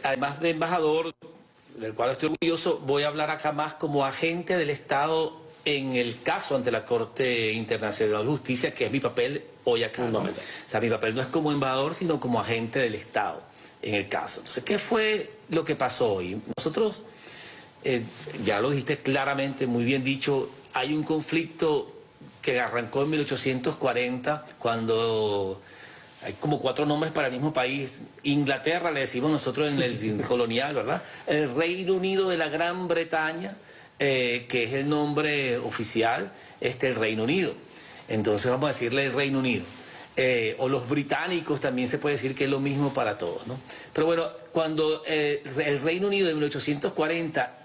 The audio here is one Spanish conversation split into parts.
Además de embajador, del cual estoy orgulloso, voy a hablar acá más como agente del Estado en el caso ante la Corte Internacional de Justicia, que es mi papel hoy acá, ¿no? O sea, mi papel no es como embajador, sino como agente del Estado en el caso. Entonces, ¿qué fue lo que pasó hoy? Nosotros, ya lo dijiste claramente, muy bien dicho, hay un conflicto que arrancó en 1840, cuando hay como 4 nombres para el mismo país. Inglaterra, le decimos nosotros en el colonial, ¿verdad? El Reino Unido de la Gran Bretaña, que es el nombre oficial, el Reino Unido. Entonces vamos a decirle el Reino Unido. O los británicos también se puede decir que es lo mismo para todos, ¿no? Pero bueno, cuando el Reino Unido de 1840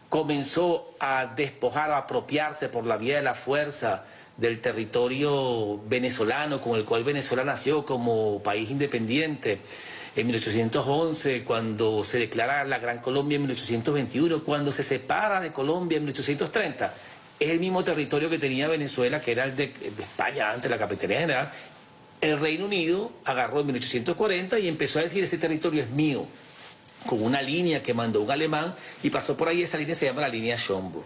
comenzó a despojar, a apropiarse por la vía de la fuerza del territorio venezolano, con el cual Venezuela nació como país independiente, en 1811, cuando se declara la Gran Colombia en 1821, cuando se separa de Colombia en 1830, es el mismo territorio que tenía Venezuela, que era el de España antes, la Capitanía General. El Reino Unido agarró en 1840 y empezó a decir: ese territorio es mío, con una línea que mandó un alemán, y pasó por ahí. Esa línea se llama la línea Schomburg.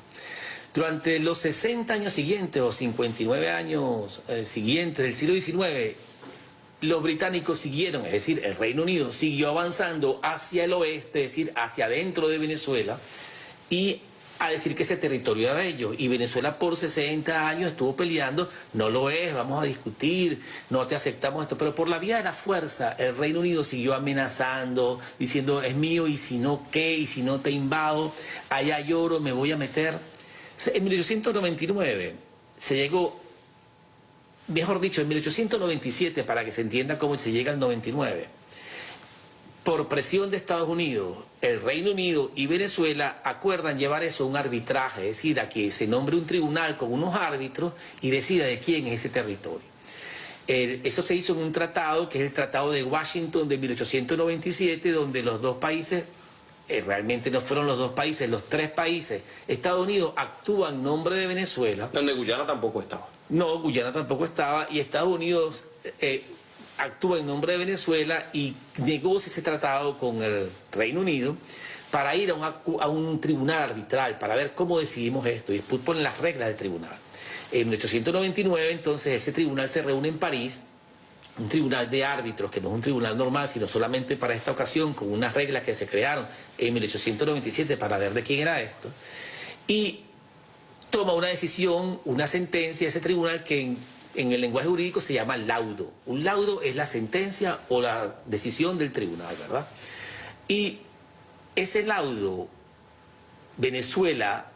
Durante los 60 años siguientes, o 59 años siguientes del siglo XIX, los británicos siguieron, es decir, el Reino Unido siguió avanzando hacia el oeste, es decir, hacia adentro de Venezuela, y a decir que ese territorio era de ellos. Y Venezuela por 60 años estuvo peleando: no lo es, vamos a discutir, no te aceptamos esto. Pero por la vía de la fuerza, el Reino Unido siguió amenazando, diciendo: es mío, y si no, ¿qué? Y si no te invado, allá lloro, me voy a meter. En 1899 se llegó, mejor dicho, en 1897, para que se entienda cómo se llega al 99, por presión de Estados Unidos, el Reino Unido y Venezuela acuerdan llevar eso a un arbitraje, es decir, a que se nombre un tribunal con unos árbitros y decida de quién es ese territorio. Eso se hizo en un tratado, que es el Tratado de Washington de 1897, donde los dos países, realmente no fueron los dos países, los 3 países, Estados Unidos actúa en nombre de Venezuela. Donde Guyana tampoco estaba. No, Guyana tampoco estaba, y Estados Unidos actúa en nombre de Venezuela y negocia ese tratado con el Reino Unido para ir a un tribunal arbitral, para ver cómo decidimos esto, y después ponen las reglas del tribunal. En 1899, entonces, ese tribunal se reúne en París, un tribunal de árbitros, que no es un tribunal normal, sino solamente para esta ocasión, con unas reglas que se crearon en 1897 para ver de quién era esto, y toma una decisión, una sentencia, ese tribunal, que en el lenguaje jurídico se llama laudo. Un laudo es la sentencia o la decisión del tribunal, ¿verdad? Y ese laudo, Venezuela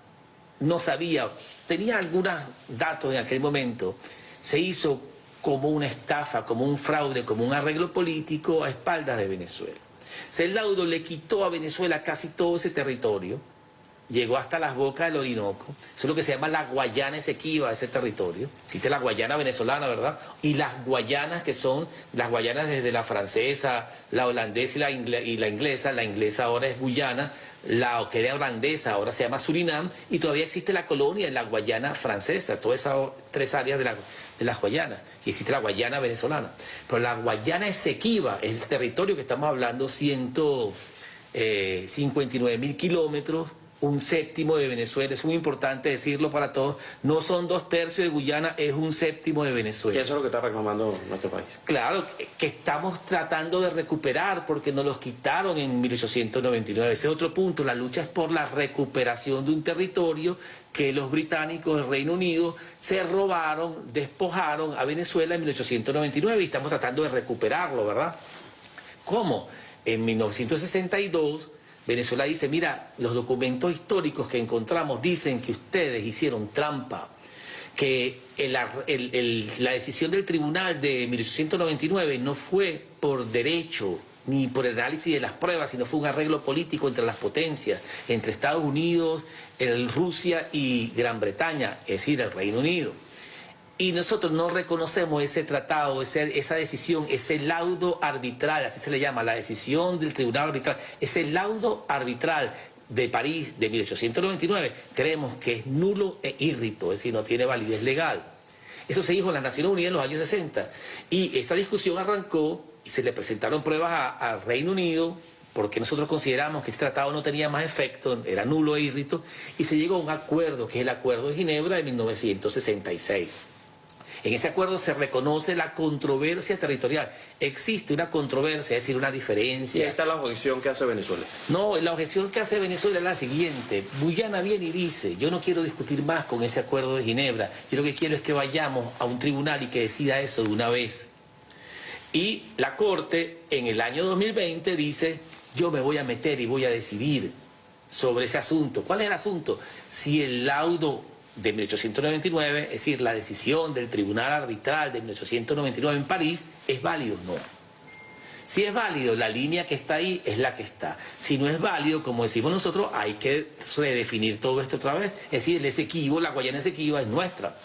no sabía, tenía algunos datos en aquel momento, se hizo como una estafa, como un fraude, como un arreglo político a espaldas de Venezuela. O sea, el laudo le quitó a Venezuela casi todo ese territorio, llegó hasta las bocas del Orinoco. Eso es lo que se llama la Guayana Esequiba, ese territorio. Existe la Guayana venezolana, ¿verdad? Y las Guayanas, que son las Guayanas desde la francesa, la holandesa y la inglesa. La inglesa ahora es Guyana, la que era holandesa ahora se llama Surinam, y todavía existe la colonia en la Guayana francesa, todas esas 3 áreas de las Guayanas. Y existe la Guayana venezolana. Pero la Guayana Esequiba es el territorio que estamos hablando, 159.000 kilómetros, 1/7 de Venezuela. Es muy importante decirlo para todos. No son 2/3 de Guyana, es 1/7 de Venezuela. Y eso es lo que está reclamando nuestro país. Claro, que estamos tratando de recuperar, porque nos los quitaron en 1899. Ese es otro punto. La lucha es por la recuperación de un territorio que los británicos del Reino Unido se robaron, despojaron a Venezuela en 1899, y estamos tratando de recuperarlo, ¿verdad? ¿Cómo? En 1962... Venezuela dice: mira, los documentos históricos que encontramos dicen que ustedes hicieron trampa, que la decisión del tribunal de 1899 no fue por derecho ni por el análisis de las pruebas, sino fue un arreglo político entre las potencias, entre Estados Unidos, Rusia y Gran Bretaña, es decir, el Reino Unido. Y nosotros no reconocemos ese tratado, esa decisión, ese laudo arbitral, así se le llama, la decisión del tribunal arbitral, ese laudo arbitral de París de 1899, creemos que es nulo e írrito, es decir, no tiene validez legal. Eso se dijo en las Naciones Unidas en los años 60. Y esa discusión arrancó y se le presentaron pruebas al Reino Unido, porque nosotros consideramos que este tratado no tenía más efecto, era nulo e irrito, y se llegó a un acuerdo, que es el Acuerdo de Ginebra de 1966. En ese acuerdo se reconoce la controversia territorial. Existe una controversia, es decir, una diferencia. Y esta es la objeción que hace Venezuela. No, la objeción que hace Venezuela es la siguiente. Guyana viene y dice, yo no quiero discutir más con ese acuerdo de Ginebra. Yo lo que quiero es que vayamos a un tribunal y que decida eso de una vez. Y la Corte en el año 2020 dice, yo me voy a meter y voy a decidir sobre ese asunto. ¿Cuál es el asunto? Si el laudo de 1899, es decir, la decisión del Tribunal Arbitral de 1899 en París, ¿es válido o no? Si es válido, la línea que está ahí es la que está. Si no es válido, como decimos nosotros, hay que redefinir todo esto otra vez. Es decir, el Esequibo, la Guayana Esequiba es nuestra.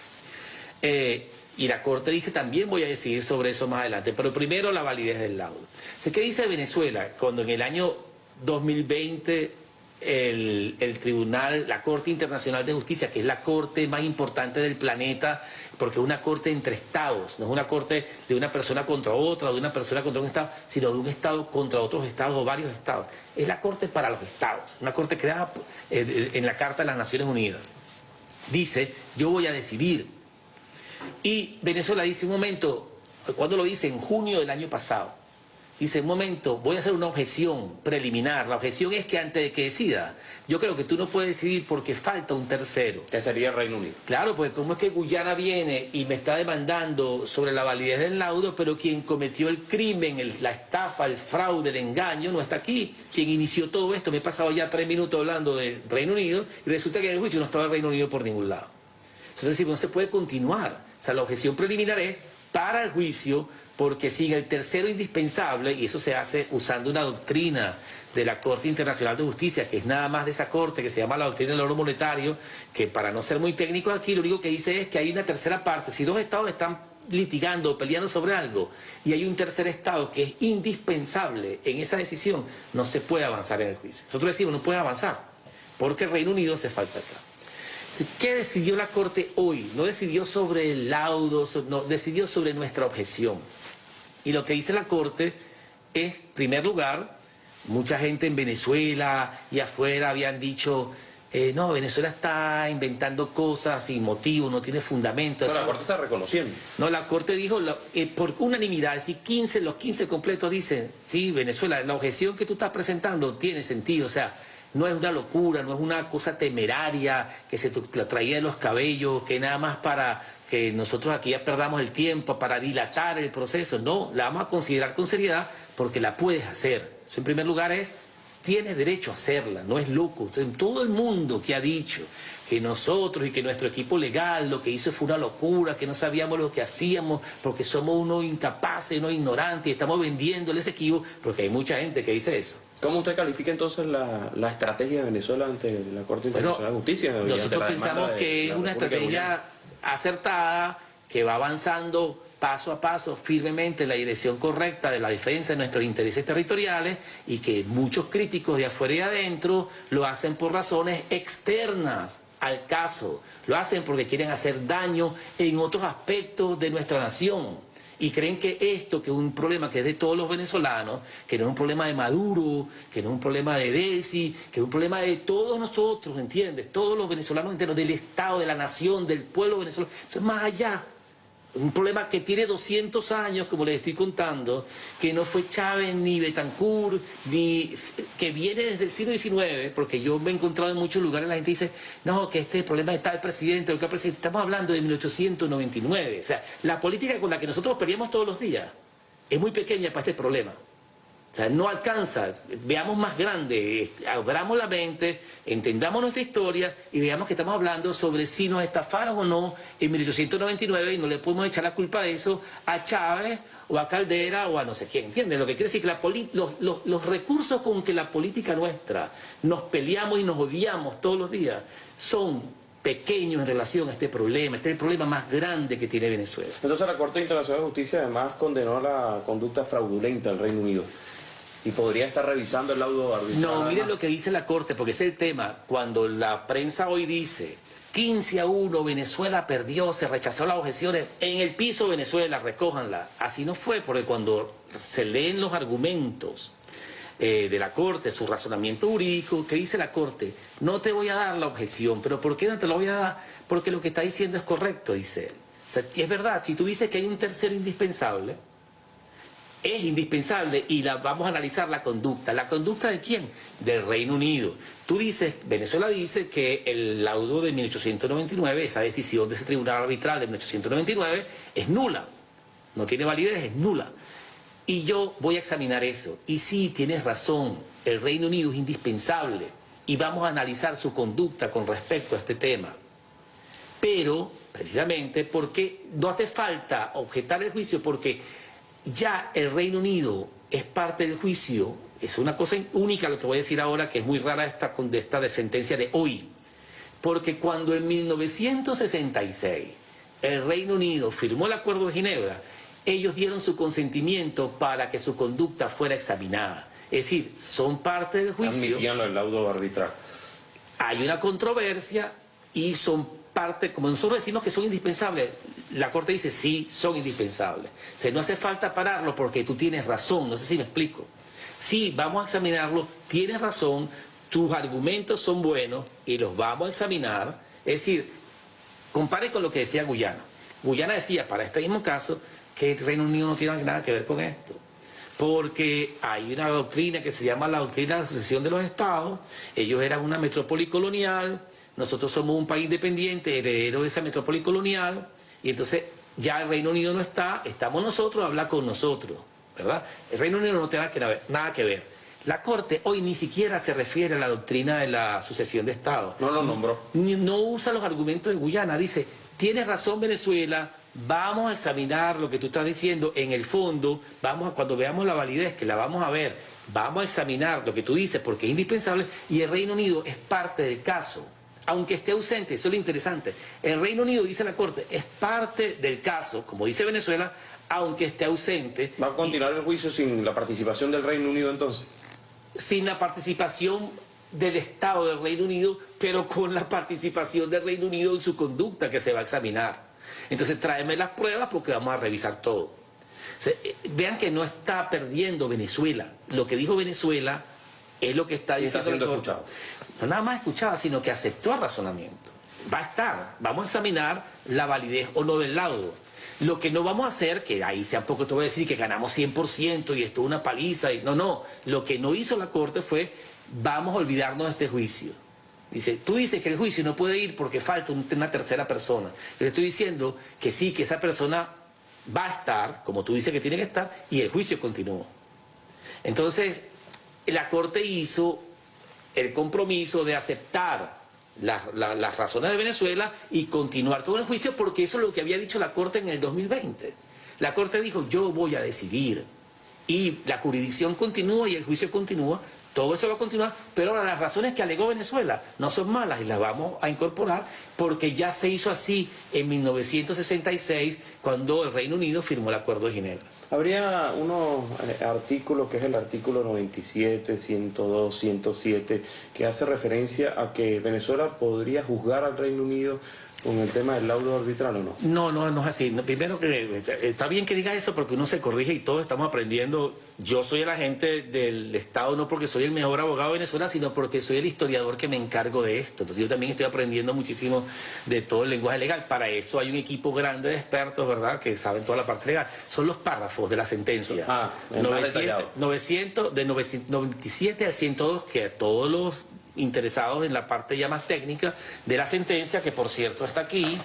Y la Corte dice, también voy a decidir sobre eso más adelante, pero primero la validez del laudo. ¿Qué dice Venezuela cuando en el año 2020 el tribunal, la Corte Internacional de Justicia, que es la corte más importante del planeta, porque es una corte entre estados, no es una corte de una persona contra otra, de una persona contra un estado, sino de un estado contra otros estados o varios estados? Es la corte para los estados, una corte creada en la Carta de las Naciones Unidas. Dice, yo voy a decidir. Y Venezuela dice, un momento, ¿cuándo lo dice? En junio del año pasado. Dice, un momento, voy a hacer una objeción preliminar. La objeción es que antes de que decida, yo creo que tú no puedes decidir porque falta un tercero. Que sería el Reino Unido. Claro, porque cómo es que Guyana viene y me está demandando sobre la validez del laudo, pero quien cometió el crimen, la estafa, el fraude, el engaño, no está aquí. Quien inició todo esto, me he pasado ya 3 minutos hablando del Reino Unido y resulta que en el juicio no estaba el Reino Unido por ningún lado. Entonces decimos, no se puede continuar. O sea, la objeción preliminar es para el juicio, porque sin el tercero indispensable, y eso se hace usando una doctrina de la Corte Internacional de Justicia, que es nada más de esa corte, que se llama la doctrina del oro monetario, que para no ser muy técnico aquí, lo único que dice es que hay una tercera parte. Si 2 estados están litigando o peleando sobre algo, y hay un tercer estado que es indispensable en esa decisión, no se puede avanzar en el juicio. Nosotros decimos, no puede avanzar, porque el Reino Unido se falta acá. ¿Qué decidió la Corte hoy? No decidió sobre el laudo, no, decidió sobre nuestra objeción. Y lo que dice la Corte es, en primer lugar, mucha gente en Venezuela y afuera habían dicho, no, Venezuela está inventando cosas sin motivo, no tiene fundamento. No, la Corte está reconociendo. No, la Corte dijo, por unanimidad, es decir, los 15 completos dicen, sí, Venezuela, la objeción que tú estás presentando tiene sentido, o sea, no es una locura, no es una cosa temeraria que se la traía de los cabellos, que nada más para que nosotros aquí ya perdamos el tiempo, para dilatar el proceso. No, la vamos a considerar con seriedad porque la puedes hacer. Eso en primer lugar tienes derecho a hacerla, no es loco. Entonces, todo el mundo que ha dicho que nosotros y que nuestro equipo legal lo que hizo fue una locura, que no sabíamos lo que hacíamos porque somos unos incapaces, unos ignorantes y estamos vendiéndoles equipo, porque hay mucha gente que dice eso. ¿Cómo usted califica entonces la estrategia de Venezuela ante la Corte Internacional de Justicia? Nosotros pensamos que es una estrategia acertada, que va avanzando paso a paso firmemente en la dirección correcta de la defensa de nuestros intereses territoriales y que muchos críticos de afuera y adentro lo hacen por razones externas al caso, lo hacen porque quieren hacer daño en otros aspectos de nuestra nación. Y creen que esto, que es un problema que es de todos los venezolanos, que no es un problema de Maduro, que no es un problema de Delcy, que es un problema de todos nosotros, ¿entiendes? Todos los venezolanos enteros, del Estado, de la nación, del pueblo venezolano. Eso es más allá. Un problema que tiene 200 años, como les estoy contando, que no fue Chávez ni Betancourt, ni que viene desde el siglo XIX, porque yo me he encontrado en muchos lugares, la gente dice, no, que este es el problema de tal presidente o tal presidente. Estamos hablando de 1899. O sea, la política con la que nosotros peleamos todos los días es muy pequeña para este problema. O sea, no alcanza. Veamos más grande, abramos la mente, entendamos nuestra historia y veamos que estamos hablando sobre si nos estafaron o no en 1899 y no le podemos echar la culpa de eso a Chávez o a Caldera o a no sé quién. ¿Entiendes? Lo que quiere decir que los recursos con que la política nuestra nos peleamos y nos odiamos todos los días son pequeños en relación a este problema. Este es el problema más grande que tiene Venezuela. Entonces la Corte Internacional de Justicia además condenó la conducta fraudulenta del Reino Unido. ¿Y podría estar revisando el laudo arbitral? No, miren lo que dice la Corte, porque ese es el tema. Cuando la prensa hoy dice 15-1, Venezuela perdió, se rechazó las objeciones, en el piso Venezuela, recójanla. Así no fue, porque cuando se leen los argumentos de la Corte, su razonamiento jurídico, que dice la Corte, no te voy a dar la objeción, pero ¿por qué no te lo voy a dar? Porque lo que está diciendo es correcto, dice él. O sea, es verdad, si tú dices que hay un tercero indispensable, es indispensable y vamos a analizar la conducta. ¿La conducta de quién? Del Reino Unido. Tú dices, Venezuela dice que el laudo de 1899, esa decisión de ese tribunal arbitral de 1899, es nula. No tiene validez, es nula. Y yo voy a examinar eso. Y sí, tienes razón, el Reino Unido es indispensable y vamos a analizar su conducta con respecto a este tema. Pero, precisamente, porque no hace falta objetar el juicio, porque ya el Reino Unido es parte del juicio. Es una cosa única lo que voy a decir ahora, que es muy rara esta de sentencia de hoy. Porque cuando en 1966 el Reino Unido firmó el Acuerdo de Ginebra, ellos dieron su consentimiento para que su conducta fuera examinada. Es decir, son parte del juicio. Admitían el laudo arbitral. Hay una controversia y son parte, como nosotros decimos que son indispensables, la Corte dice sí, son indispensables. O sea, no hace falta pararlo porque tú tienes razón, no sé si me explico. Sí, vamos a examinarlo, tienes razón, tus argumentos son buenos y los vamos a examinar. Es decir, compare con lo que decía Guyana. Guyana decía, para este mismo caso, que el Reino Unido no tiene nada que ver con esto. Porque hay una doctrina que se llama la doctrina de la sucesión de los estados. Ellos eran una metrópoli colonial, nosotros somos un país independiente, heredero de esa metrópoli colonial, y entonces ya el Reino Unido no está, estamos nosotros, habla con nosotros, ¿verdad? El Reino Unido no tiene nada que ver. La Corte hoy ni siquiera se refiere a la doctrina de la sucesión de estados. No lo nombró. No usa los argumentos de Guyana, dice, tienes razón Venezuela, vamos a examinar lo que tú estás diciendo en el fondo, cuando veamos la validez, que la vamos a ver, vamos a examinar lo que tú dices porque es indispensable y el Reino Unido es parte del caso, aunque esté ausente, eso es lo interesante. El Reino Unido, dice la Corte, es parte del caso, como dice Venezuela, aunque esté ausente. ¿Va a continuar el juicio sin la participación del Reino Unido entonces? Sin la participación del Estado del Reino Unido, pero con la participación del Reino Unido en su conducta que se va a examinar. Entonces tráeme las pruebas porque vamos a revisar todo. O sea, vean que no está perdiendo Venezuela. Lo que dijo Venezuela es lo que está diciendo. Está siendo escuchado. No nada más escuchada, sino que aceptó el razonamiento. Va a estar. Vamos a examinar la validez o no del laudo. Lo que no vamos a hacer, que ahí tampoco te voy a decir que ganamos 100% y esto es una paliza. No. Lo que no hizo la Corte fue, vamos a olvidarnos de este juicio. Dice, tú dices que el juicio no puede ir porque falta una tercera persona. Yo estoy diciendo que sí, que esa persona va a estar, como tú dices que tiene que estar, y el juicio continúa. Entonces, la Corte hizo el compromiso de aceptar las razones de Venezuela y continuar todo el juicio, porque eso es lo que había dicho la Corte en el 2020. La Corte dijo, yo voy a decidir. Y la jurisdicción continúa y el juicio continúa. Todo eso va a continuar, pero ahora las razones que alegó Venezuela no son malas y las vamos a incorporar porque ya se hizo así en 1966 cuando el Reino Unido firmó el Acuerdo de Ginebra. Habría unos artículos, que es el artículo 97, 102, 107, que hace referencia a que Venezuela podría juzgar al Reino Unido con el tema del laudo arbitral, ¿o no? No es así. Primero que está bien que digas eso porque uno se corrige y todos estamos aprendiendo. Yo soy el agente del Estado no porque soy el mejor abogado de Venezuela, sino porque soy el historiador que me encargo de esto. Entonces yo también estoy aprendiendo muchísimo de todo el lenguaje legal. Para eso hay un equipo grande de expertos, ¿verdad?, que saben toda la parte legal. Son los párrafos de la sentencia. 97 al 102, que a todos los interesados en la parte ya más técnica de la sentencia, que por cierto está aquí.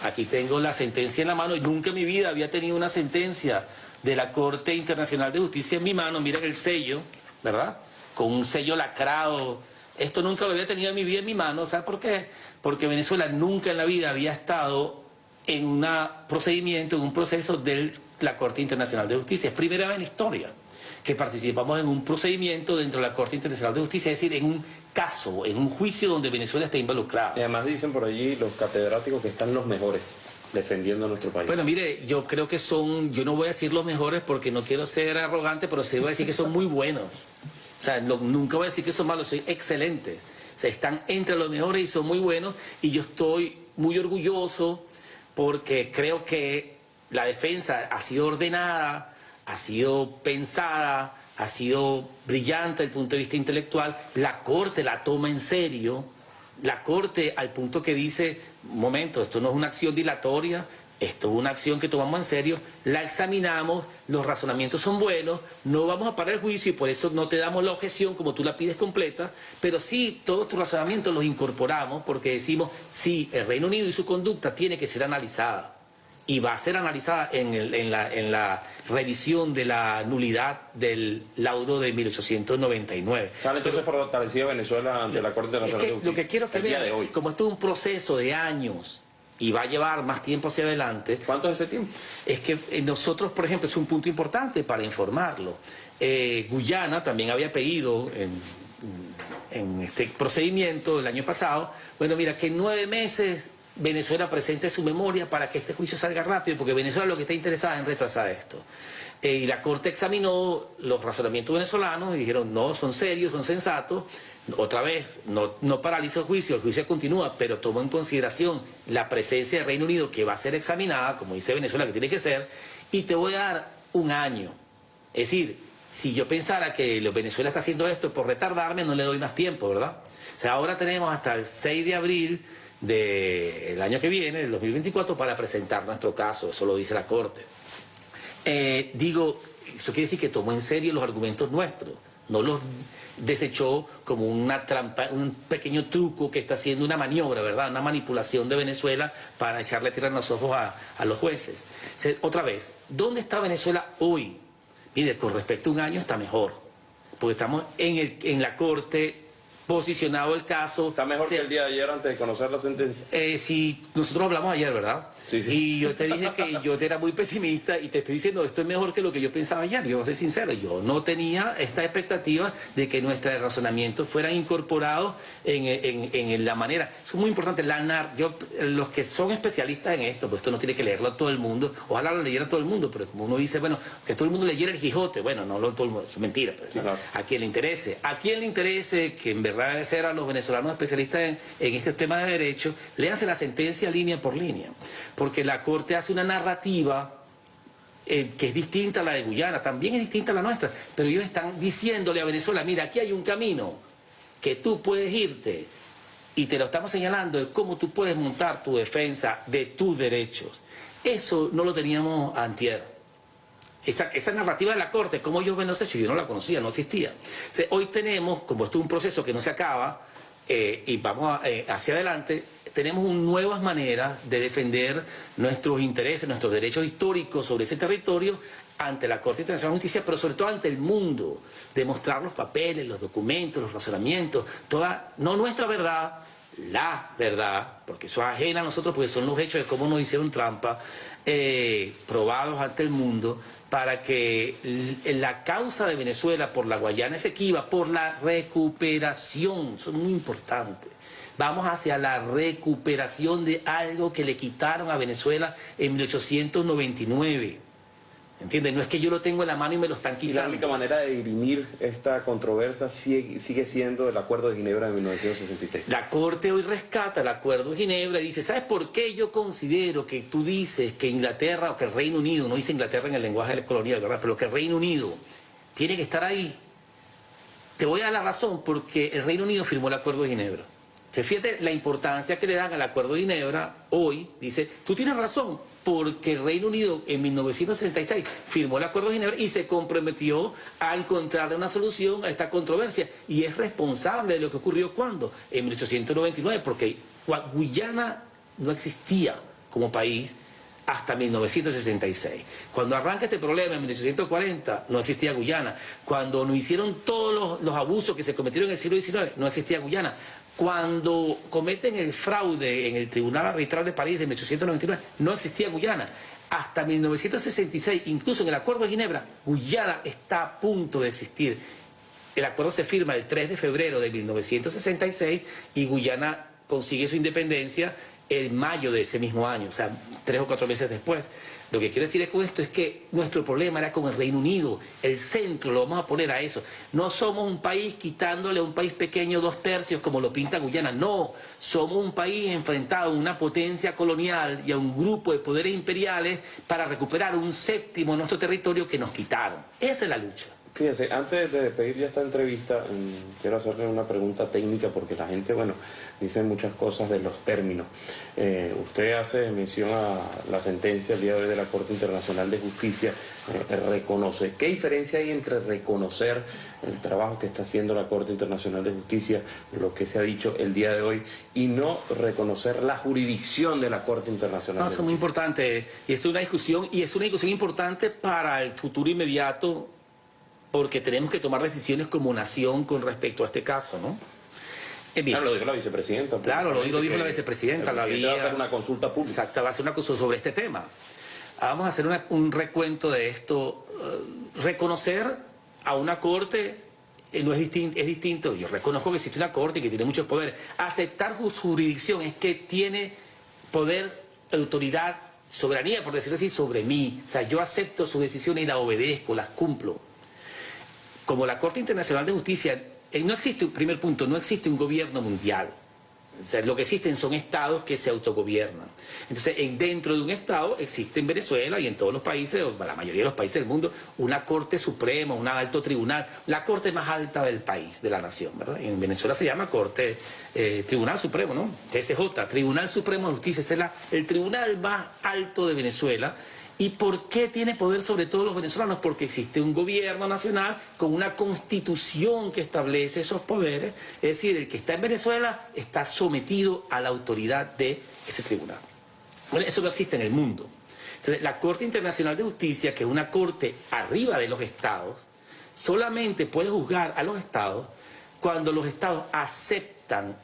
Aquí tengo la sentencia en la mano y nunca en mi vida había tenido una sentencia de la Corte Internacional de Justicia en mi mano. Miren el sello, ¿verdad? Con un sello lacrado. Esto nunca lo había tenido en mi vida en mi mano. ¿Sabes por qué? Porque Venezuela nunca en la vida había estado en un procedimiento, en un proceso de la Corte Internacional de Justicia. Es primera vez en la historia que participamos en un procedimiento dentro de la Corte Internacional de Justicia, es decir, en un caso, en un juicio donde Venezuela está involucrada. Y además dicen por allí los catedráticos que están los mejores defendiendo a nuestro país. Bueno, mire, yo creo que yo no voy a decir los mejores porque no quiero ser arrogante, pero sí voy a decir que son muy buenos. O sea, nunca voy a decir que son malos, son excelentes. O sea, están entre los mejores y son muy buenos, y yo estoy muy orgulloso porque creo que la defensa ha sido ordenada, ha sido pensada, ha sido brillante desde el punto de vista intelectual, la Corte la toma en serio, la Corte al punto que dice, un momento, esto no es una acción dilatoria, esto es una acción que tomamos en serio, la examinamos, los razonamientos son buenos, no vamos a parar el juicio y por eso no te damos la objeción como tú la pides completa, pero sí todos tus razonamientos los incorporamos porque decimos, sí, el Reino Unido y su conducta tiene que ser analizada y va a ser analizada en la revisión de la nulidad del laudo de 1899. ¿Sale entonces fortalecida Venezuela ante la Corte Internacional de Justicia? Lo que quiero que vean, como esto es un proceso de años, y va a llevar más tiempo hacia adelante. ¿Cuánto es ese tiempo? Es que nosotros, por ejemplo, es un punto importante para informarlo. Guyana también había pedido en este procedimiento el año pasado, bueno, mira, que en 9 meses Venezuela presente su memoria para que este juicio salga rápido, porque Venezuela lo que está interesada es en retrasar esto. Y la Corte examinó los razonamientos venezolanos y dijeron, no, son serios, son sensatos. Otra vez, no paraliza el juicio continúa, pero tomó en consideración la presencia del Reino Unido que va a ser examinada, como dice Venezuela que tiene que ser, y te voy a dar 1 año. Es decir, si yo pensara que Venezuela está haciendo esto por retardarme, no le doy más tiempo, ¿verdad? O sea, ahora tenemos hasta el 6 de abril del año que viene, del 2024, para presentar nuestro caso, eso lo dice la Corte. Digo, eso quiere decir que tomó en serio los argumentos nuestros, no los desechó como una trampa, un pequeño truco que está haciendo una maniobra, ¿verdad? Una manipulación de Venezuela para echarle tierra en los ojos a los jueces. O sea, otra vez, ¿dónde está Venezuela hoy? Mire, con respecto a 1 año está mejor, porque estamos en la Corte, posicionado el caso. ¿Está mejor que el día de ayer antes de conocer la sentencia? Sí, nosotros hablamos ayer, ¿verdad? Sí, sí. Y yo te dije que yo era muy pesimista y te estoy diciendo, esto es mejor que lo que yo pensaba ayer. Yo voy a ser sincero, yo no tenía esta expectativa de que nuestros razonamientos fueran incorporados en la manera. Eso es muy importante. Los que son especialistas en esto, pues esto no tiene que leerlo a todo el mundo, ojalá lo leyera todo el mundo, pero como uno dice, bueno, que todo el mundo leyera el Quijote, bueno, no todo el mundo, es mentira, pero sí, claro. A quien le interese, que en verdad debe ser a los venezolanos especialistas en este tema de derecho, léanse la sentencia línea por línea, porque la Corte hace una narrativa que es distinta a la de Guyana, también es distinta a la nuestra, pero ellos están diciéndole a Venezuela, mira, aquí hay un camino que tú puedes irte, y te lo estamos señalando de cómo tú puedes montar tu defensa de tus derechos. Eso no lo teníamos antier. Esa narrativa de la Corte, como ellos ven los hechos, yo no la conocía, no existía. O sea, hoy tenemos, como esto es un proceso que no se acaba, y vamos hacia adelante, tenemos nuevas maneras de defender nuestros intereses, nuestros derechos históricos sobre ese territorio ante la Corte Internacional de Justicia, pero sobre todo ante el mundo, demostrar los papeles, los documentos, los razonamientos, no nuestra verdad, la verdad, porque eso es ajena a nosotros, porque son los hechos de cómo nos hicieron trampa, probados ante el mundo, para que la causa de Venezuela por la Guayana Esequiba, por la recuperación, son muy importantes. Vamos hacia la recuperación de algo que le quitaron a Venezuela en 1899. ¿Entiendes? No es que yo lo tengo en la mano y me lo están quitando. Y la única manera de dirimir esta controversia sigue siendo el Acuerdo de Ginebra de 1966. La Corte hoy rescata el Acuerdo de Ginebra y dice, ¿sabes por qué yo considero que tú dices que Inglaterra o que el Reino Unido, no dice Inglaterra en el lenguaje colonial, ¿verdad? Pero que el Reino Unido tiene que estar ahí? Te voy a dar la razón, porque el Reino Unido firmó el Acuerdo de Ginebra. Fíjate la importancia que le dan al Acuerdo de Ginebra hoy. Dice, tú tienes razón, porque el Reino Unido en 1966 firmó el Acuerdo de Ginebra y se comprometió a encontrarle una solución a esta controversia. Y es responsable de lo que ocurrió cuando, en 1899, porque Guyana no existía como país hasta 1966. Cuando arranca este problema en 1840, no existía Guyana. Cuando nos hicieron todos los abusos que se cometieron en el siglo XIX, no existía Guyana. Cuando cometen el fraude en el Tribunal Arbitral de París de 1899, no existía Guyana. Hasta 1966, incluso en el Acuerdo de Ginebra, Guyana está a punto de existir. El acuerdo se firma el 3 de febrero de 1966 y Guyana consigue su independencia en mayo de ese mismo año, o sea, 3 o 4 meses después. Lo que quiero decir con esto es que nuestro problema era con el Reino Unido, el centro, lo vamos a poner a eso. No somos un país quitándole a un país pequeño 2/3 como lo pinta Guyana, no. Somos un país enfrentado a una potencia colonial y a un grupo de poderes imperiales para recuperar 1/7 de nuestro territorio que nos quitaron. Esa es la lucha. Fíjese, antes de despedir ya esta entrevista, quiero hacerle una pregunta técnica porque la gente, bueno, dice muchas cosas de los términos. Usted hace mención a la sentencia el día de hoy de la Corte Internacional de Justicia, reconoce. ¿Qué diferencia hay entre reconocer el trabajo que está haciendo la Corte Internacional de Justicia, lo que se ha dicho el día de hoy, y no reconocer la jurisdicción de la Corte Internacional? Eso es muy importante, y es una discusión importante para el futuro inmediato, porque tenemos que tomar decisiones como nación con respecto a este caso, ¿no? Claro, lo dijo la vicepresidenta. Claro, lo dijo la vicepresidenta. Va a hacer una consulta pública. Exacto, va a hacer una consulta sobre este tema. Vamos a hacer un recuento de esto. Reconocer a una corte no es distinto. Yo reconozco que existe una corte y que tiene muchos poderes. Aceptar su jurisdicción es que tiene poder, autoridad, soberanía, por decirlo así, sobre mí. O sea, yo acepto sus decisiones y las obedezco, las cumplo. Como la Corte Internacional de Justicia, no existe, primer punto, no existe un gobierno mundial. O sea, lo que existen son estados que se autogobiernan. Entonces, dentro de un estado existe en Venezuela y en todos los países, o la mayoría de los países del mundo, una Corte Suprema, un alto tribunal, la corte más alta del país, de la nación, ¿verdad? En Venezuela se llama Tribunal Supremo, ¿no? TSJ, Tribunal Supremo de Justicia, ese es el tribunal más alto de Venezuela. ¿Y por qué tiene poder sobre todos los venezolanos? Porque existe un gobierno nacional con una constitución que establece esos poderes. Es decir, el que está en Venezuela está sometido a la autoridad de ese tribunal. Bueno, eso no existe en el mundo. Entonces, la Corte Internacional de Justicia, que es una corte arriba de los estados, solamente puede juzgar a los estados cuando los estados aceptan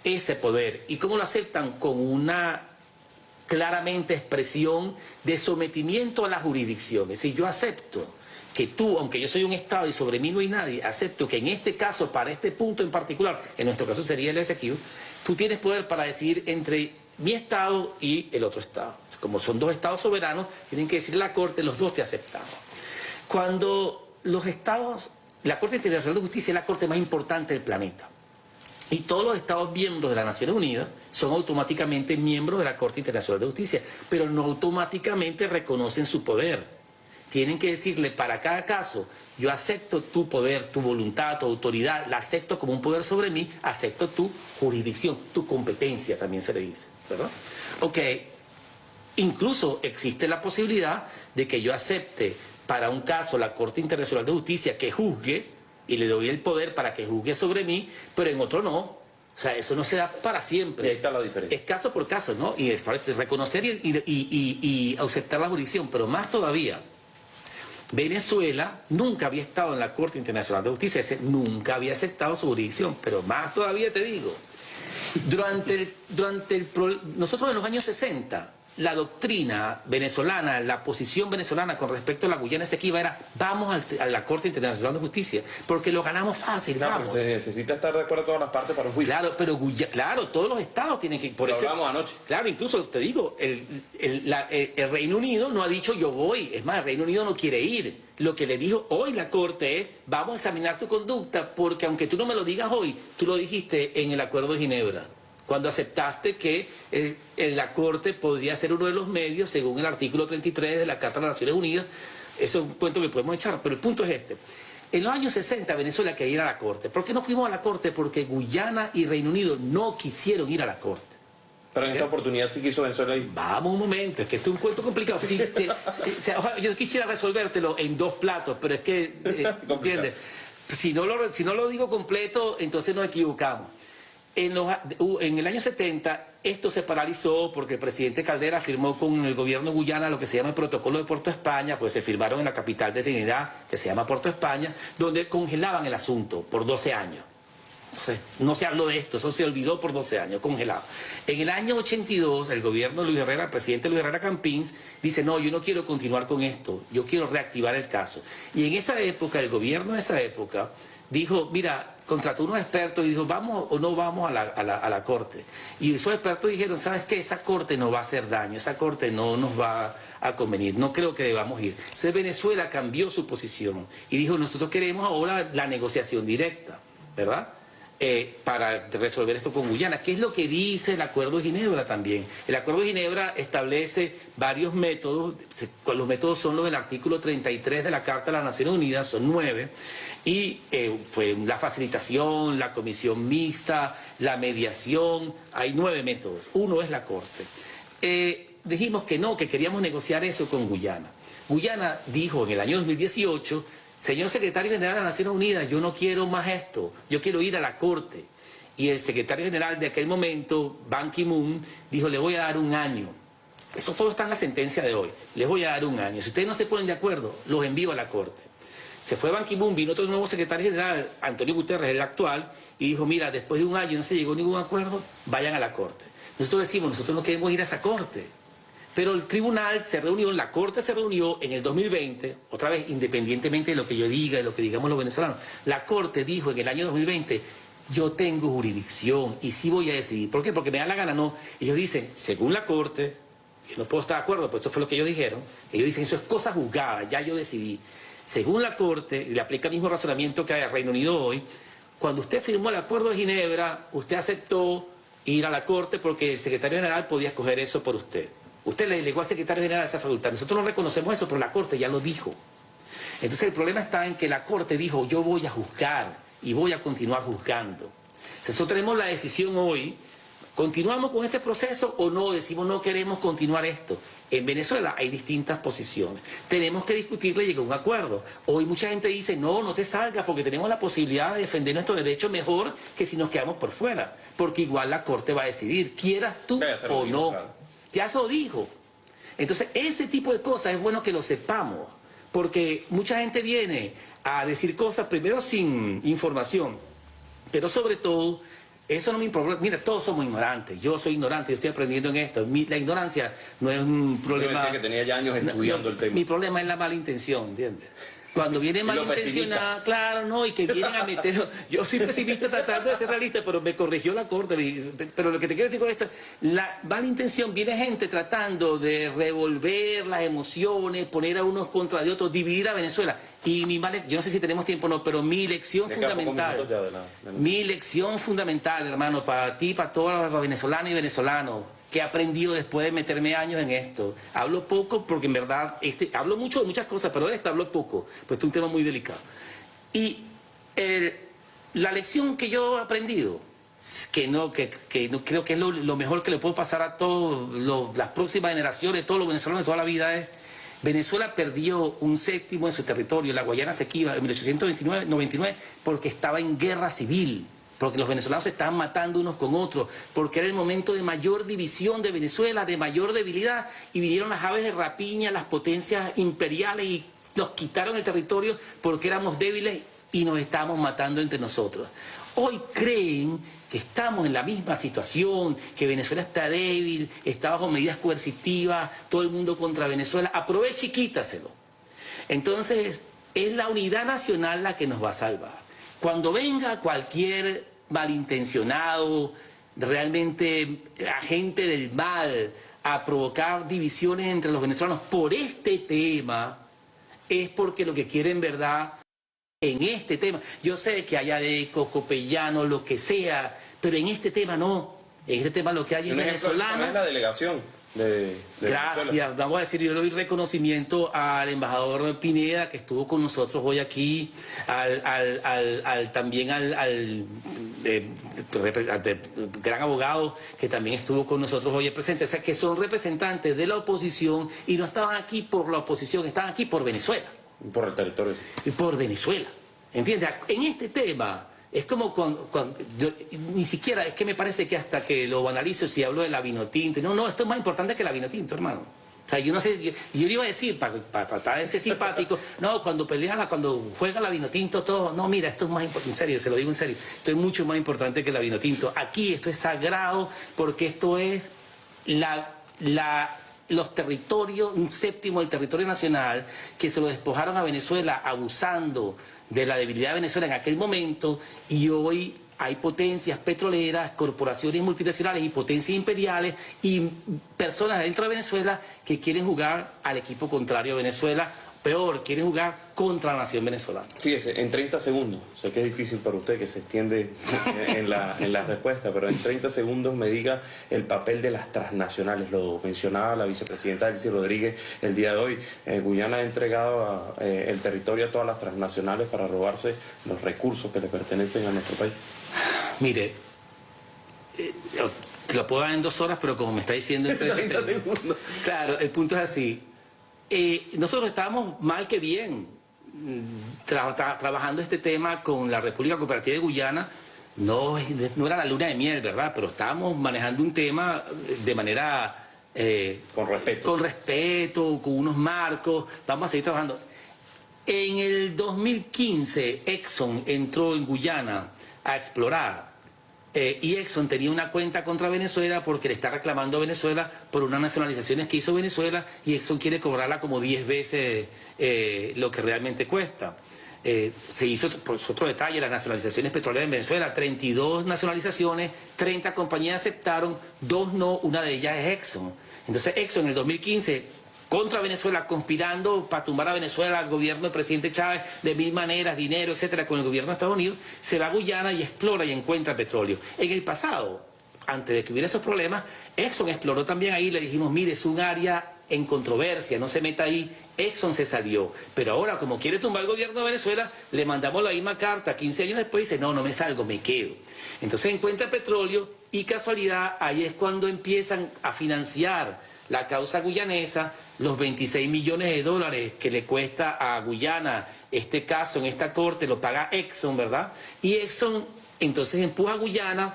ese poder. ¿Y cómo lo aceptan? Con una claramente expresión de sometimiento a la jurisdicción. Es decir, yo acepto que tú, aunque yo soy un Estado y sobre mí no hay nadie, acepto que en este caso, para este punto en particular, en nuestro caso sería el executive, tú tienes poder para decidir entre mi Estado y el otro Estado. Como son dos Estados soberanos, tienen que decirle a la Corte, los dos te aceptamos. Cuando los Estados, la Corte Internacional de Justicia es la Corte más importante del planeta. Y todos los Estados miembros de las Naciones Unidas son automáticamente miembros de la Corte Internacional de Justicia, pero no automáticamente reconocen su poder. Tienen que decirle para cada caso, yo acepto tu poder, tu voluntad, tu autoridad, la acepto como un poder sobre mí, acepto tu jurisdicción, tu competencia también se le dice, ¿verdad? Ok, incluso existe la posibilidad de que yo acepte para un caso la Corte Internacional de Justicia que juzgue, y le doy el poder para que juzgue sobre mí, pero en otro no. O sea, eso no se da para siempre. Y ahí está la diferencia. Es caso por caso, ¿no? Y es para reconocer y aceptar la jurisdicción, pero más todavía, Venezuela nunca había estado en la Corte Internacional de Justicia, nunca había aceptado su jurisdicción, pero más todavía te digo, nosotros en los años 60, la doctrina venezolana, la posición venezolana con respecto a la Guyana Esequiba era vamos a la Corte Internacional de Justicia, porque lo ganamos fácil, claro, vamos. Se necesita estar de acuerdo todas las partes para un juicio. Claro, pero claro, todos los estados tienen que... Por eso hablamos anoche. Claro, incluso te digo, el Reino Unido no ha dicho yo voy, es más, el Reino Unido no quiere ir. Lo que le dijo hoy la Corte es vamos a examinar tu conducta, porque aunque tú no me lo digas hoy, tú lo dijiste en el Acuerdo de Ginebra, cuando aceptaste que la Corte podría ser uno de los medios, según el artículo 33 de la Carta de las Naciones Unidas. Eso es un cuento que podemos echar, pero el punto es este. En los años 60 Venezuela quería ir a la Corte. ¿Por qué no fuimos a la Corte? Porque Guyana y Reino Unido no quisieron ir a la Corte. Pero en esta oportunidad sí quiso Venezuela ir. Vamos un momento, es que esto es un cuento complicado. Ojalá, yo quisiera resolvértelo en dos platos, pero es que, ¿entiendes? Si no lo digo completo, entonces nos equivocamos. En el año 70 esto se paralizó porque el presidente Caldera firmó con el gobierno de Guyana lo que se llama el Protocolo de Puerto España, pues se firmaron en la capital de Trinidad, que se llama Puerto España, donde congelaban el asunto por 12 años. No se habló de esto, eso se olvidó por 12 años, congelado. En el año 82, el gobierno de Luis Herrera, el presidente Luis Herrera Campins, dice, no, yo no quiero continuar con esto, yo quiero reactivar el caso. Y en esa época, el gobierno de esa época dijo, mira, contrató unos expertos y dijo, ¿vamos o no vamos a la Corte? Y esos expertos dijeron, ¿sabes qué? Esa Corte nos va a hacer daño, esa Corte no nos va a convenir, no creo que debamos ir. Entonces Venezuela cambió su posición y dijo, nosotros queremos ahora la negociación directa, ¿verdad? para resolver esto con Guyana. ¿Qué es lo que dice el Acuerdo de Ginebra también? El Acuerdo de Ginebra establece varios métodos, los métodos son los del artículo 33 de la Carta de las Naciones Unidas, son 9, y fue la facilitación, la comisión mixta, la mediación, hay 9 métodos, uno es la Corte. Dijimos que no, que queríamos negociar eso con Guyana. Guyana dijo en el año 2018, señor secretario general de las Naciones Unidas, yo no quiero más esto, yo quiero ir a la Corte. Y el secretario general de aquel momento, Ban Ki-moon, dijo, le voy a dar un año. Eso todo está en la sentencia de hoy. Les voy a dar un año. Si ustedes no se ponen de acuerdo, los envío a la Corte. Se fue Ban Ki-moon, vino otro nuevo secretario general, Antonio Guterres, el actual, y dijo, mira, después de un año no se llegó a ningún acuerdo, vayan a la Corte. Nosotros decimos, nosotros no queremos ir a esa Corte. Pero el tribunal se reunió, la Corte se reunió en el 2020, otra vez, independientemente de lo que yo diga, de lo que digamos los venezolanos, la Corte dijo en el año 2020, yo tengo jurisdicción y sí voy a decidir. ¿Por qué? Porque me da la gana, no. Ellos dicen, según la Corte, yo no puedo estar de acuerdo, pero esto fue lo que ellos dijeron, ellos dicen, eso es cosa juzgada, ya yo decidí. Según la Corte, y le aplica el mismo razonamiento que hay al Reino Unido hoy, cuando usted firmó el Acuerdo de Ginebra, usted aceptó ir a la Corte porque el secretario general podía escoger eso por usted. Usted le delegó al secretario general esa facultad. Nosotros no reconocemos eso, pero la Corte ya lo dijo. Entonces el problema está en que la Corte dijo, yo voy a juzgar y voy a continuar juzgando. Nosotros tenemos la decisión hoy, ¿continuamos con este proceso o no? Decimos, no queremos continuar esto. En Venezuela hay distintas posiciones. Tenemos que discutirle y llegar a un acuerdo. Hoy mucha gente dice, no, no te salgas porque tenemos la posibilidad de defender nuestros derechos mejor que si nos quedamos por fuera. Porque igual la Corte va a decidir, quieras tú o no. Claro. Ya se lo dijo. Entonces, ese tipo de cosas es bueno que lo sepamos, porque mucha gente viene a decir cosas primero sin información, pero sobre todo, eso no me importa. Mira, todos somos ignorantes. Yo soy ignorante, yo estoy aprendiendo en esto. La ignorancia no es un problema. Yo decía que tenía ya años estudiando el tema. Mi problema es la mala intención, ¿entiendes? Cuando viene malintencionada, claro, no, y que vienen a meterlo. Yo soy pesimista tratando de ser realista, pero me corrigió la Corte. Pero lo que te quiero decir con esto, la mala intención, viene gente tratando de revolver las emociones, poner a unos contra de otros, dividir a Venezuela. Y yo no sé si tenemos tiempo o no, pero mi lección fundamental, mi lección fundamental, hermano, para ti, para todos los venezolanos y venezolanos, que he aprendido después de meterme años en esto. Hablo poco porque en verdad, hablo mucho de muchas cosas, pero de esto hablo poco, pues es un tema muy delicado. Y la lección que yo he aprendido, que no creo que es lo mejor que le puedo pasar a todas las próximas generaciones, todos los venezolanos de toda la vida, es Venezuela perdió un séptimo en su territorio, la Guayana Esequiba, en 1899, porque estaba en guerra civil. Porque los venezolanos se estaban matando unos con otros, porque era el momento de mayor división de Venezuela, de mayor debilidad, y vinieron las aves de rapiña, las potencias imperiales, y nos quitaron el territorio porque éramos débiles y nos estábamos matando entre nosotros. Hoy creen que estamos en la misma situación, que Venezuela está débil, está bajo medidas coercitivas, todo el mundo contra Venezuela. Aproveche y quítaselo. Entonces, es la unidad nacional la que nos va a salvar. Cuando venga cualquier malintencionado, realmente agente del mal, a provocar divisiones entre los venezolanos por este tema, es porque lo que quiere en verdad, en este tema, yo sé que haya de Copellano, lo que sea, pero en este tema no. En este tema lo que hay en venezolana. Es la delegación. Gracias, Venezuela. Vamos a decir, yo le doy reconocimiento al embajador Pineda que estuvo con nosotros hoy aquí, también al gran abogado que también estuvo con nosotros hoy presente, o sea que son representantes de la oposición y no estaban aquí por la oposición, estaban aquí por Venezuela. Por el territorio. Y por Venezuela, ¿entiendes? En este tema es como ni siquiera, es que me parece que hasta que lo banalizo si hablo de la Vinotinto, no, esto es más importante que la Vinotinto, hermano. O sea, yo no sé, yo le iba a decir, para tratar de ser simpático, no, cuando cuando juega la Vinotinto, todo, no, mira, esto es más importante, en serio, se lo digo en serio, esto es mucho más importante que la Vinotinto. Aquí esto es sagrado porque esto es los territorios, un séptimo del territorio nacional, que se lo despojaron a Venezuela abusando de la debilidad de Venezuela en aquel momento, y hoy hay potencias petroleras, corporaciones multinacionales y potencias imperiales y personas dentro de Venezuela que quieren jugar al equipo contrario a Venezuela peor, quieren jugar contra la nación venezolana. Fíjese, en 30 segundos, sé que es difícil para usted que se extiende en la respuesta, pero en 30 segundos me diga el papel de las transnacionales. Lo mencionaba la vicepresidenta Delcy Rodríguez el día de hoy. Guyana ha entregado el territorio a todas las transnacionales para robarse los recursos que le pertenecen a nuestro país. Mire, lo puedo dar en 2 horas, pero como me está diciendo en 30 segundos. Claro, el punto es así. Nosotros estábamos mal que bien trabajando este tema con la República Cooperativa de Guyana. No era la luna de miel, ¿verdad? Pero estábamos manejando un tema de manera... con respeto, con unos marcos. Vamos a seguir trabajando. En el 2015, Exxon entró en Guyana a explorar. Y Exxon tenía una cuenta contra Venezuela porque le está reclamando a Venezuela por unas nacionalizaciones que hizo Venezuela, y Exxon quiere cobrarla como 10 veces lo que realmente cuesta. Se hizo, por otro detalle, las nacionalizaciones petroleras en Venezuela, 32 nacionalizaciones, 30 compañías aceptaron, 2 no, una de ellas es Exxon. Entonces Exxon en el 2015... contra Venezuela, conspirando para tumbar a Venezuela, al gobierno del presidente Chávez, de 1000 maneras, dinero, etcétera, con el gobierno de Estados Unidos, se va a Guyana y explora y encuentra petróleo. En el pasado, antes de que hubiera esos problemas, Exxon exploró también ahí, le dijimos, mire, es un área en controversia, no se meta ahí. Exxon se salió, pero ahora, como quiere tumbar el gobierno de Venezuela, le mandamos la misma carta, 15 años después dice, no, no me salgo, me quedo. Entonces encuentra petróleo y casualidad, ahí es cuando empiezan a financiar la causa guyanesa, los 26 millones de dólares que le cuesta a Guyana este caso en esta corte, lo paga Exxon, ¿verdad? Y Exxon entonces empuja a Guyana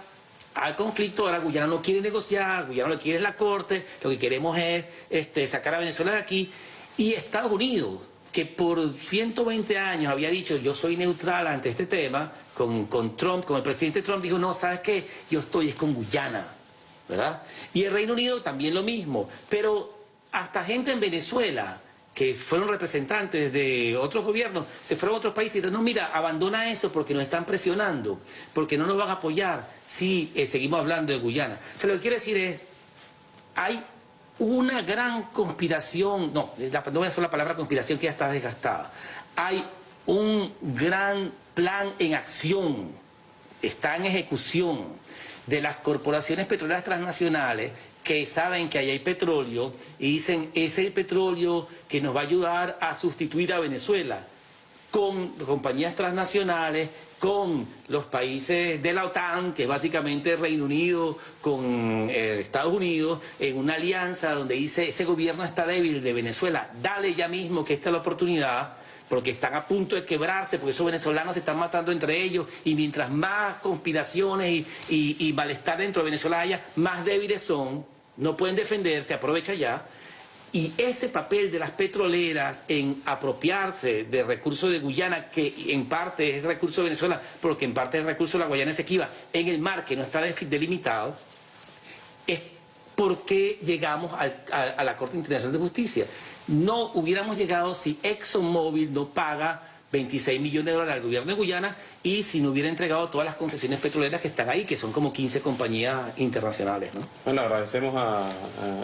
al conflicto. Ahora Guyana no quiere negociar, Guyana lo que quiere es la corte, lo que queremos es sacar a Venezuela de aquí. Y Estados Unidos, que por 120 años había dicho yo soy neutral ante este tema, con Trump, con el presidente Trump, dijo no, ¿sabes qué? Yo estoy con Guyana, ¿verdad? Y el Reino Unido también lo mismo, pero hasta gente en Venezuela que fueron representantes de otros gobiernos, se fueron a otros países y dijeron, no, mira, abandona eso porque nos están presionando, porque no nos van a apoyar si seguimos hablando de Guyana. O sea, lo que quiero decir es, hay una gran conspiración, no voy a usar la palabra conspiración que ya está desgastada, hay un gran plan en acción, está en ejecución, de las corporaciones petroleras transnacionales que saben que ahí hay petróleo y dicen, ese es el petróleo que nos va a ayudar a sustituir a Venezuela, con compañías transnacionales, con los países de la OTAN, que es básicamente Reino Unido con Estados Unidos, en una alianza donde dice, ese gobierno está débil de Venezuela, dale ya mismo que esta es la oportunidad, porque están a punto de quebrarse, porque esos venezolanos se están matando entre ellos, y mientras más conspiraciones y malestar dentro de Venezuela haya, más débiles son, no pueden defenderse, aprovecha ya. Y ese papel de las petroleras en apropiarse de recursos de Guyana, que en parte es recurso de Venezuela, porque en parte es recurso de la Guayana Esequiba, en el mar que no está delimitado, es porque llegamos a la Corte Internacional de Justicia. No hubiéramos llegado si ExxonMobil no paga 26 millones de dólares al gobierno de Guyana y si no hubiera entregado todas las concesiones petroleras que están ahí, que son como 15 compañías internacionales, ¿no? Bueno, agradecemos al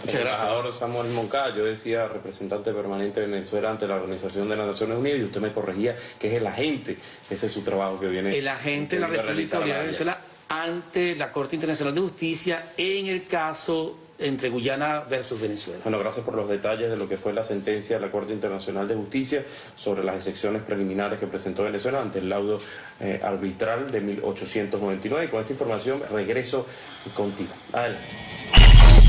embajador Samuel Moncada. Yo decía representante permanente de Venezuela ante la Organización de las Naciones Unidas y usted me corregía que es el agente, ese es su trabajo que viene. El agente de la República Bolivariana de Venezuela ante la Corte Internacional de Justicia en el caso entre Guyana versus Venezuela. Bueno, gracias por los detalles de lo que fue la sentencia de la Corte Internacional de Justicia sobre las excepciones preliminares que presentó Venezuela ante el laudo arbitral de 1899. Y con esta información regreso contigo. Adelante.